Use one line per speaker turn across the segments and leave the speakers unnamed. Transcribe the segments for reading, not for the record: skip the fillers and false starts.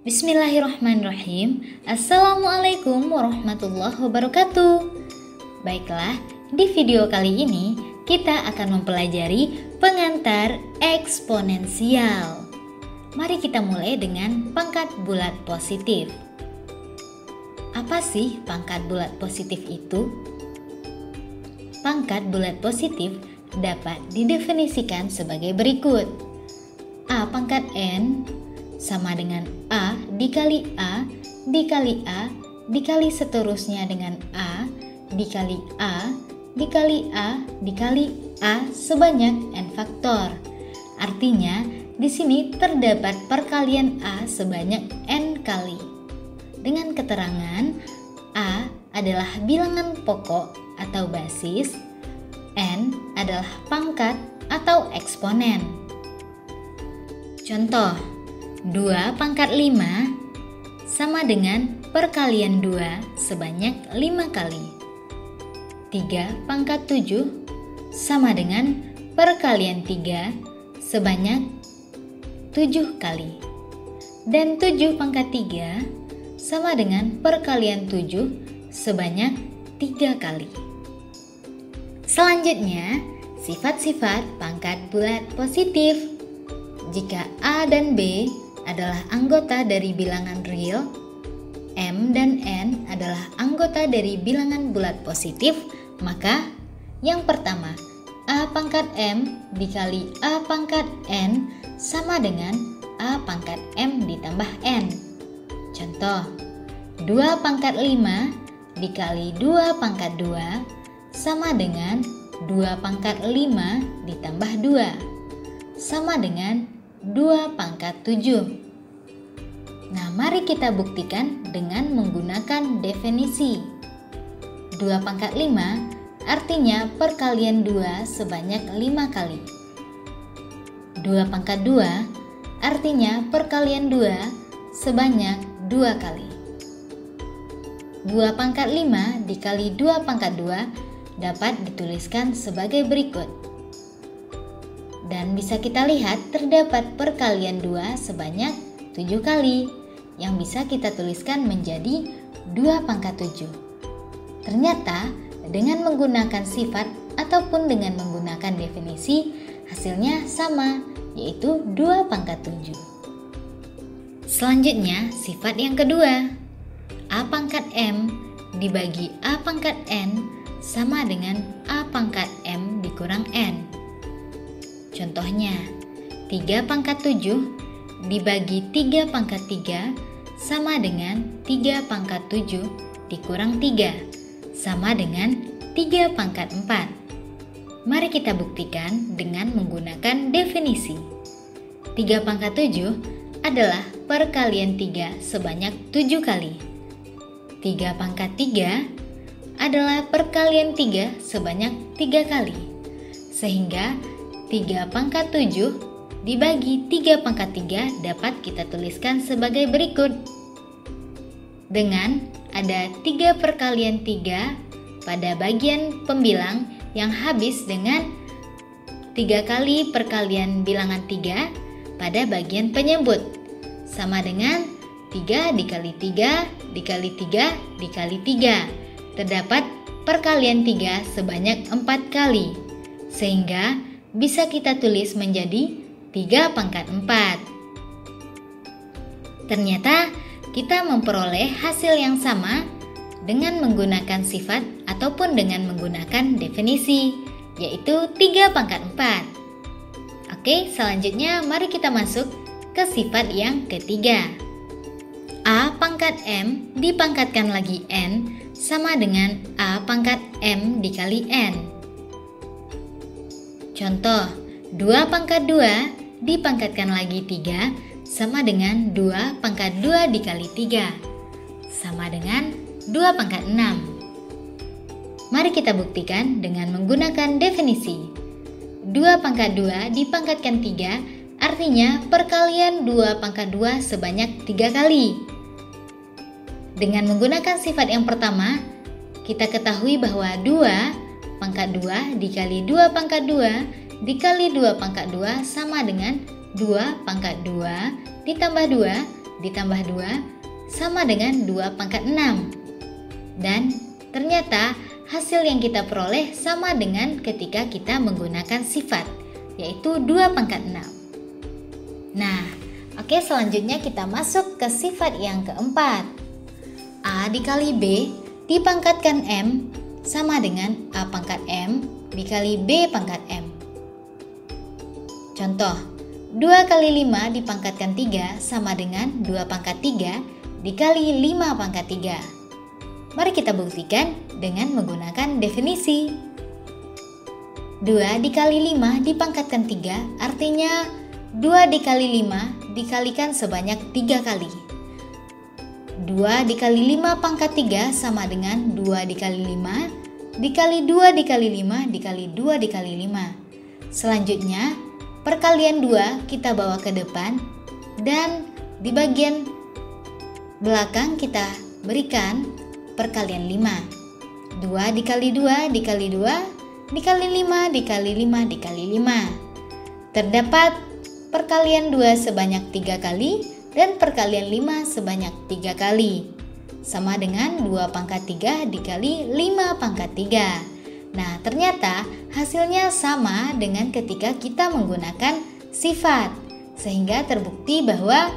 Bismillahirrahmanirrahim. Assalamualaikum warahmatullahi wabarakatuh. Baiklah, di video kali ini kita akan mempelajari pengantar eksponensial. Mari kita mulai dengan pangkat bulat positif. Apa sih pangkat bulat positif itu? Pangkat bulat positif dapat didefinisikan sebagai berikut. A pangkat N sama dengan A dikali A dikali A dikali seterusnya dengan A dikali A dikali A dikali A sebanyak N faktor. Artinya, di sini terdapat perkalian A sebanyak N kali. Dengan keterangan, A adalah bilangan pokok atau basis, N adalah pangkat atau eksponen. Contoh, 2 pangkat 5 sama dengan perkalian 2 sebanyak 5 kali. 3 pangkat 7 sama dengan perkalian 3 sebanyak 7 kali. Dan 7 pangkat 3 sama dengan perkalian 7 sebanyak 3 kali. Selanjutnya, sifat-sifat pangkat bulat positif. Jika A dan B adalah anggota dari bilangan real, M dan N adalah anggota dari bilangan bulat positif, maka yang pertama, A pangkat M dikali A pangkat N sama dengan A pangkat M ditambah N. Contoh, 2 pangkat 5 dikali 2 pangkat 2 sama dengan 2 pangkat 5 ditambah 2 sama dengan 2 pangkat 7. Nah, mari kita buktikan dengan menggunakan definisi. 2 pangkat 5 artinya perkalian 2 sebanyak 5 kali. 2 pangkat 2 artinya perkalian 2 sebanyak 2 kali. 2 pangkat 5 dikali 2 pangkat 2 dapat dituliskan sebagai berikut. Dan bisa kita lihat terdapat perkalian 2 sebanyak 7 kali yang bisa kita tuliskan menjadi 2 pangkat 7. Ternyata dengan menggunakan sifat ataupun dengan menggunakan definisi hasilnya sama, yaitu 2 pangkat 7. Selanjutnya sifat yang kedua. A pangkat M dibagi A pangkat N sama dengan A pangkat M dikurang N. Contohnya, 3 pangkat 7 dibagi 3 pangkat 3 sama dengan 3 pangkat 7 dikurang 3 sama dengan 3 pangkat 4. Mari kita buktikan dengan menggunakan definisi. 3 pangkat 7 adalah perkalian 3 sebanyak 7 kali. 3 pangkat 3 adalah perkalian 3 sebanyak 3 kali. Sehingga 3 pangkat 7 dibagi 3 pangkat 3 dapat kita tuliskan sebagai berikut. Dengan ada 3 perkalian 3 pada bagian pembilang yang habis dengan 3 kali perkalian bilangan 3 pada bagian penyebut. Sama dengan 3 dikali 3 dikali 3 dikali 3. Terdapat perkalian 3 sebanyak 4 kali. Sehingga bisa kita tulis menjadi 3 pangkat 4. Ternyata kita memperoleh hasil yang sama dengan menggunakan sifat ataupun dengan menggunakan definisi, yaitu 3 pangkat 4. Oke, selanjutnya mari kita masuk ke sifat yang ketiga. A pangkat M dipangkatkan lagi N sama dengan A pangkat M dikali N. Contoh, 2 pangkat 2 dipangkatkan lagi 3 sama dengan 2 pangkat 2 dikali 3 sama dengan 2 pangkat 6. Mari kita buktikan dengan menggunakan definisi. 2 pangkat 2 dipangkatkan 3 artinya perkalian 2 pangkat 2 sebanyak 3 kali. Dengan menggunakan sifat yang pertama, kita ketahui bahwa 2 pangkat 2 dikali 2 pangkat 2 dikali 2 pangkat 2 sama dengan 2 pangkat 2 ditambah 2 ditambah 2 sama dengan 2 pangkat 6. Dan ternyata hasil yang kita peroleh sama dengan ketika kita menggunakan sifat, yaitu 2 pangkat 6. Nah, oke, selanjutnya kita masuk ke sifat yang keempat. A dikali B dipangkatkan M sama dengan A pangkat M dikali B pangkat M. Contoh, 2 kali 5 dipangkatkan 3 sama dengan 2 pangkat 3 dikali 5 pangkat 3. Mari kita buktikan dengan menggunakan definisi. 2 dikali 5 dipangkatkan 3 artinya 2 dikali 5 dikalikan sebanyak 3 kali. 2 dikali 5 pangkat 3 sama dengan 2 dikali 5 dikali 2 dikali 5 dikali 2 dikali 5. Selanjutnya perkalian 2 kita bawa ke depan dan di bagian belakang kita berikan perkalian 5. 2 dikali 2 dikali 2 dikali 5 dikali 5 dikali 5. Terdapat perkalian 2 sebanyak 3 kali dan perkalian 5 sebanyak 3 kali. Sama dengan 2 pangkat 3 dikali 5 pangkat 3. Nah, ternyata hasilnya sama dengan ketika kita menggunakan sifat. Sehingga terbukti bahwa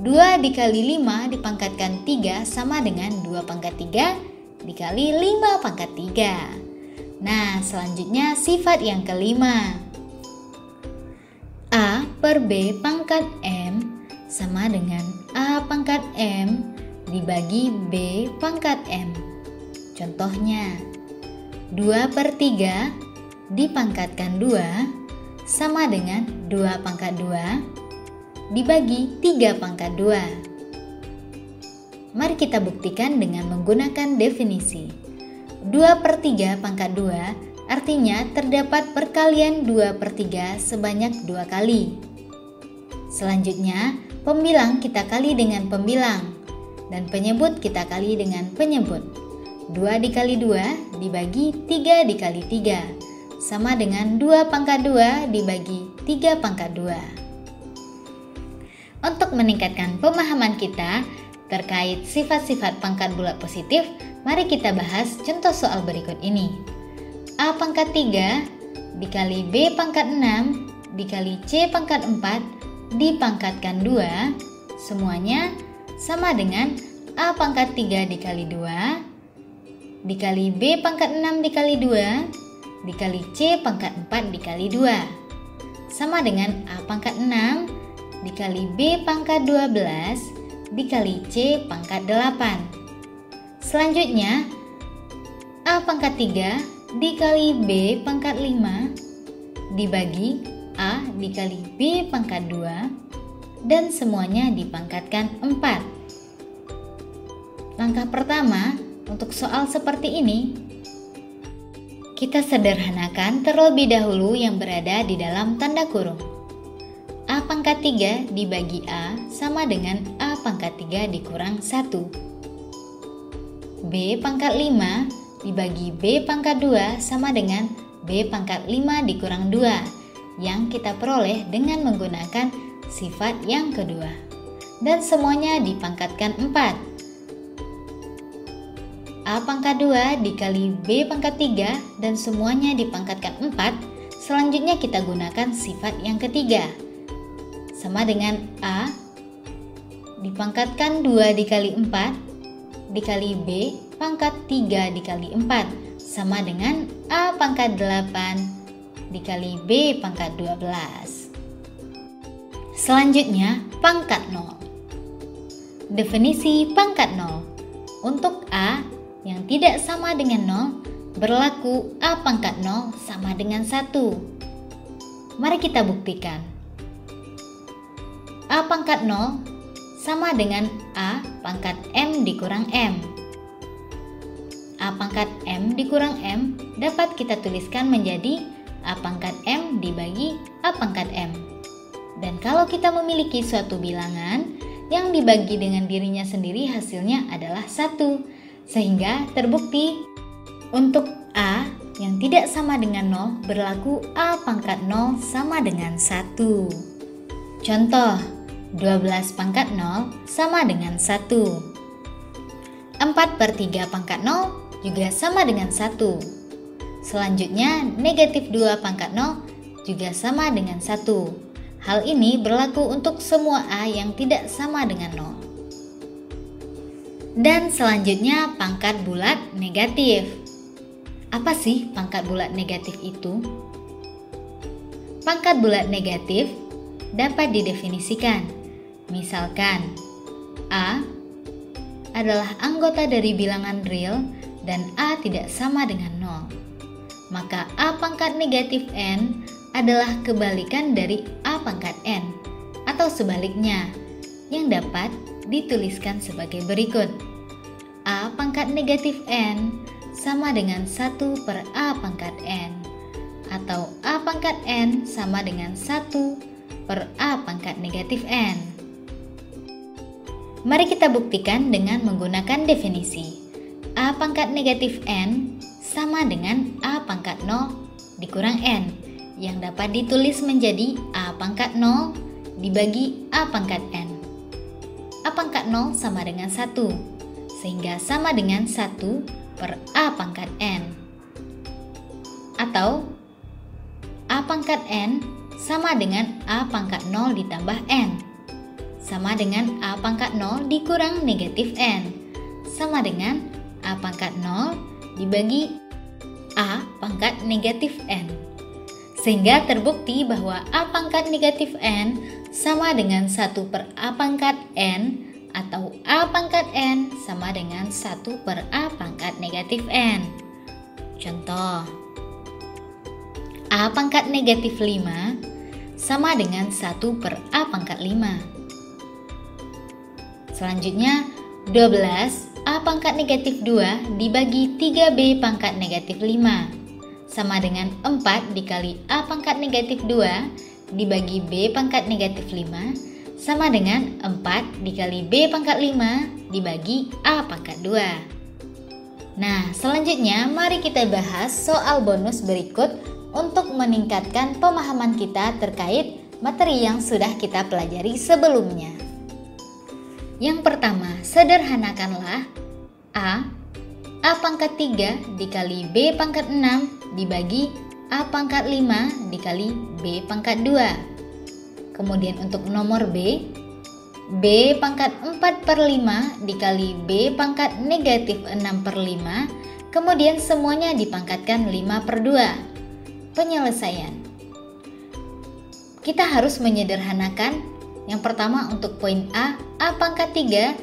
2 dikali 5 dipangkatkan 3 sama dengan 2 pangkat 3 dikali 5 pangkat 3. Nah, selanjutnya sifat yang kelima. A per B pangkat M sama dengan A pangkat M dibagi B pangkat M. Contohnya, 2 per 3 dipangkatkan 2 sama dengan 2 pangkat 2 dibagi 3 pangkat 2. Mari kita buktikan dengan menggunakan definisi. 2 per 3 pangkat 2 artinya terdapat perkalian 2 per 3 sebanyak 2 kali. Selanjutnya, pembilang kita kali dengan pembilang dan penyebut kita kali dengan penyebut. 2 dikali 2 dibagi 3 dikali 3 sama dengan 2 pangkat 2 dibagi 3 pangkat 2. Untuk meningkatkan pemahaman kita terkait sifat-sifat pangkat bulat positif, mari kita bahas contoh soal berikut ini. A pangkat 3 dikali B pangkat 6 dikali C pangkat 4 dipangkatkan 2, semuanya sama dengan A pangkat 3 dikali 2 dikali B pangkat 6 dikali 2 dikali C pangkat 4 dikali 2, sama dengan A pangkat 6 dikali B pangkat 12 dikali C pangkat 8. Selanjutnya, A pangkat 3 dikali B pangkat 5 dibagi A dikali B pangkat 2 dan semuanya dipangkatkan 4. Langkah pertama untuk soal seperti ini, kita sederhanakan terlebih dahulu yang berada di dalam tanda kurung. A pangkat 3 dibagi A sama dengan A pangkat 3 dikurang 1. B pangkat 5 dibagi B pangkat 2 sama dengan B pangkat 5 dikurang 2 yang kita peroleh dengan menggunakan sifat yang kedua. Dan semuanya dipangkatkan 4. A pangkat 2 dikali B pangkat 3 dan semuanya dipangkatkan 4. Selanjutnya kita gunakan sifat yang ketiga. Sama dengan A dipangkatkan 2 dikali 4 dikali B pangkat 3 dikali 4 sama dengan A pangkat 8 dikali B pangkat 12. Selanjutnya pangkat 0. Definisi pangkat 0. Untuk A yang tidak sama dengan 0 berlaku A pangkat 0 sama dengan 1. Mari kita buktikan. A pangkat 0 sama dengan A pangkat M dikurang M. A pangkat M dikurang M dapat kita tuliskan menjadi A pangkat M dibagi A pangkat M. Dan kalau kita memiliki suatu bilangan yang dibagi dengan dirinya sendiri, hasilnya adalah 1. Sehingga terbukti untuk A yang tidak sama dengan 0 berlaku A pangkat 0 sama dengan 1. Contoh, 12 pangkat 0 sama dengan 1. 4/3 pangkat 0 juga sama dengan 1. Selanjutnya, negatif 2 pangkat 0 juga sama dengan 1. Hal ini berlaku untuk semua A yang tidak sama dengan 0. Dan selanjutnya, pangkat bulat negatif. Apa sih pangkat bulat negatif itu? Pangkat bulat negatif dapat didefinisikan. Misalkan, A adalah anggota dari bilangan real dan A tidak sama dengan 0. Maka A pangkat negatif N adalah kebalikan dari A pangkat N, atau sebaliknya, yang dapat dituliskan sebagai berikut. A pangkat negatif N sama dengan 1 per A pangkat N, atau A pangkat N sama dengan 1 per A pangkat negatif N. Mari kita buktikan dengan menggunakan definisi. A pangkat negatif N sama dengan A pangkat 0 dikurang N, yang dapat ditulis menjadi A pangkat 0 dibagi A pangkat N. A pangkat 0 sama dengan 1, sehingga sama dengan 1 per A pangkat N. Atau A pangkat N sama dengan A pangkat 0 ditambah N, sama dengan A pangkat 0 dikurang negatif N, sama dengan A pangkat 0 dibagi A pangkat negatif N. Sehingga terbukti bahwa A pangkat negatif N sama dengan 1 per A pangkat N, atau A pangkat N sama dengan 1 per A pangkat negatif N. Contoh, A pangkat negatif 5 sama dengan 1 per A pangkat 5. Selanjutnya, 12 A pangkat negatif 2 dibagi 3B pangkat negatif 5 sama dengan 4 dikali A pangkat negatif 2 dibagi B pangkat negatif 5 sama dengan 4 dikali B pangkat 5 dibagi A pangkat 2. Nah, selanjutnya mari kita bahas soal bonus berikut untuk meningkatkan pemahaman kita terkait materi yang sudah kita pelajari sebelumnya. Yang pertama, sederhanakanlah A pangkat 3 dikali B pangkat 6 dibagi A pangkat 5 dikali B pangkat 2. Kemudian untuk nomor B pangkat 4/5 dikali B pangkat negatif 6/5, kemudian semuanya dipangkatkan 5/2. Penyelesaian. Kita harus menyederhanakan. Yang pertama untuk poin A pangkat 3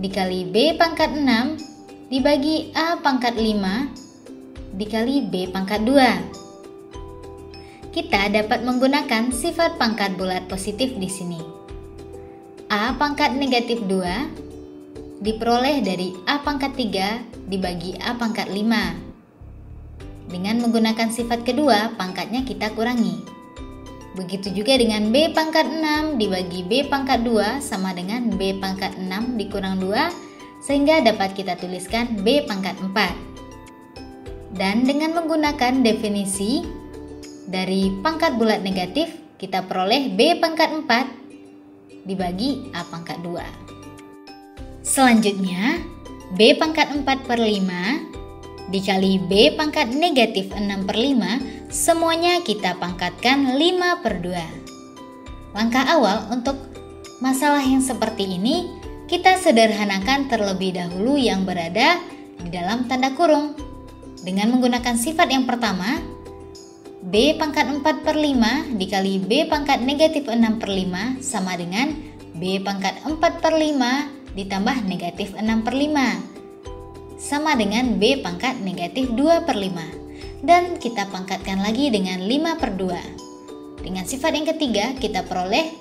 dikali B pangkat 6 dibagi A pangkat 5 dikali B pangkat 2. Kita dapat menggunakan sifat pangkat bulat positif di sini. A pangkat negatif 2 diperoleh dari A pangkat 3 dibagi A pangkat 5. Dengan menggunakan sifat kedua, pangkatnya kita kurangi. Begitu juga dengan B pangkat 6 dibagi B pangkat 2 sama dengan B pangkat 6 dikurang 2, sehingga dapat kita tuliskan B pangkat 4. Dan dengan menggunakan definisi dari pangkat bulat negatif, kita peroleh B pangkat 4 dibagi A pangkat 2. Selanjutnya, B pangkat 4/5 dikali B pangkat negatif 6/5, semuanya kita pangkatkan 5/2. Langkah awal untuk masalah yang seperti ini, kita sederhanakan terlebih dahulu yang berada di dalam tanda kurung. Dengan menggunakan sifat yang pertama, B pangkat 4/5 dikali B pangkat negatif 6/5 sama dengan B pangkat 4/5 ditambah negatif 6/5. Sama dengan B pangkat negatif 2/5, dan kita pangkatkan lagi dengan 5/2. Dengan sifat yang ketiga, kita peroleh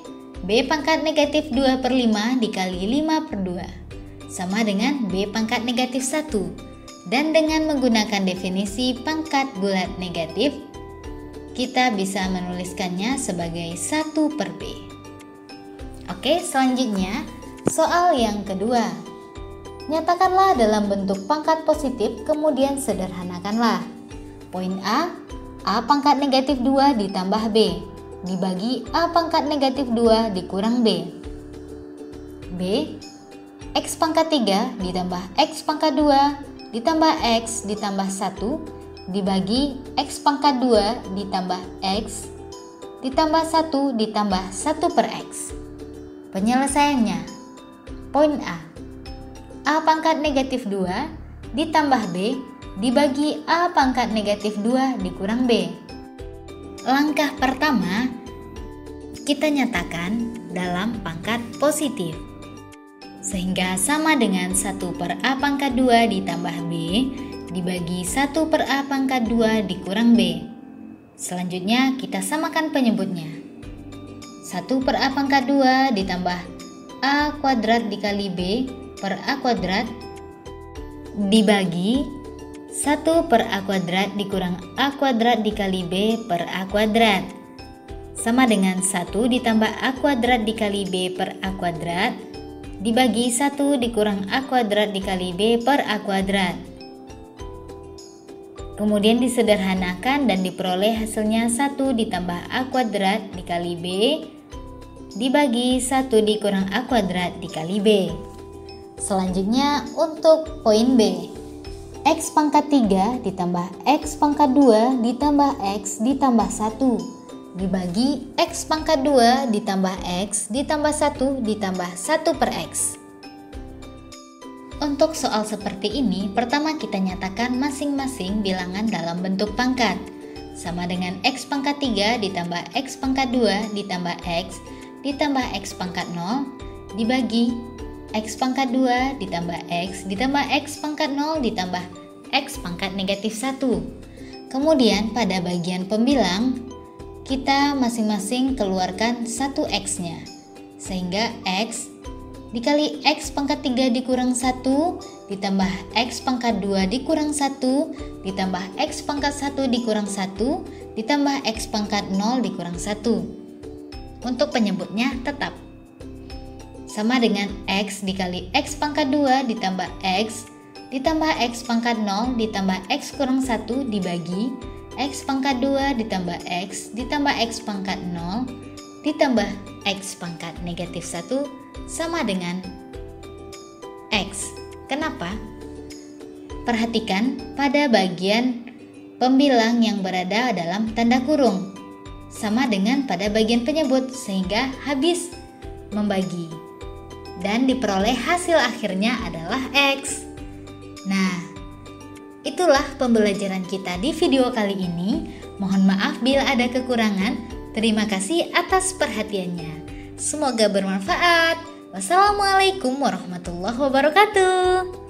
B pangkat negatif 2/5 dikali 5/2 sama dengan B pangkat negatif 1, dan dengan menggunakan definisi pangkat bulat negatif, kita bisa menuliskannya sebagai 1/B. Oke, selanjutnya soal yang kedua. Nyatakanlah dalam bentuk pangkat positif, kemudian sederhanakanlah. Poin A pangkat negatif 2 ditambah B. dibagi A pangkat negatif 2 dikurang B. B. X pangkat 3 ditambah X pangkat 2 ditambah X ditambah 1 dibagi X pangkat 2 ditambah X ditambah 1 ditambah 1 per X. Penyelesaiannya. Poin A. A pangkat negatif 2 ditambah B dibagi A pangkat negatif 2 dikurang B. Langkah pertama, kita nyatakan dalam pangkat positif. Sehingga sama dengan 1 per A pangkat 2 ditambah B dibagi 1 per A pangkat 2 dikurang B. Selanjutnya kita samakan penyebutnya. 1 per A pangkat 2 ditambah A kuadrat dikali B per A kuadrat dibagi 1 per A kuadrat dikurang A kuadrat dikali B per A kuadrat. Sama dengan 1 ditambah A kuadrat dikali B per A kuadrat dibagi 1 dikurang A kuadrat dikali B per A kuadrat. Kemudian disederhanakan dan diperoleh hasilnya 1 ditambah A kuadrat dikali B dibagi 1 dikurang A kuadrat dikali B. Selanjutnya untuk poin B. X pangkat 3 ditambah X pangkat 2 ditambah X ditambah 1 dibagi X pangkat 2 ditambah X ditambah 1 ditambah 1 per X. Untuk soal seperti ini, pertama kita nyatakan masing-masing bilangan dalam bentuk pangkat. Sama dengan X pangkat 3 ditambah X pangkat 2 ditambah X ditambah X pangkat 0 dibagi X pangkat 2 ditambah X ditambah X pangkat 0 ditambah X pangkat negatif 1. Kemudian pada bagian pembilang, kita masing-masing keluarkan 1X-nya. Sehingga X dikali X pangkat 3 dikurang 1 ditambah X pangkat 2 dikurang 1 ditambah X pangkat 1 dikurang 1 ditambah X pangkat 0 dikurang 1. Untuk penyebutnya tetap. Sama dengan X dikali X pangkat 2 ditambah X ditambah X pangkat 0 ditambah X kurang 1 dibagi X pangkat 2 ditambah X ditambah X pangkat 0 ditambah X pangkat negatif 1 sama dengan X. Kenapa? Perhatikan pada bagian pembilang yang berada dalam tanda kurung. Sama dengan pada bagian penyebut sehingga habis membagi. Dan diperoleh hasil akhirnya adalah X. Nah, itulah pembelajaran kita di video kali ini. Mohon maaf bila ada kekurangan. Terima kasih atas perhatiannya. Semoga bermanfaat. Wassalamualaikum warahmatullahi wabarakatuh.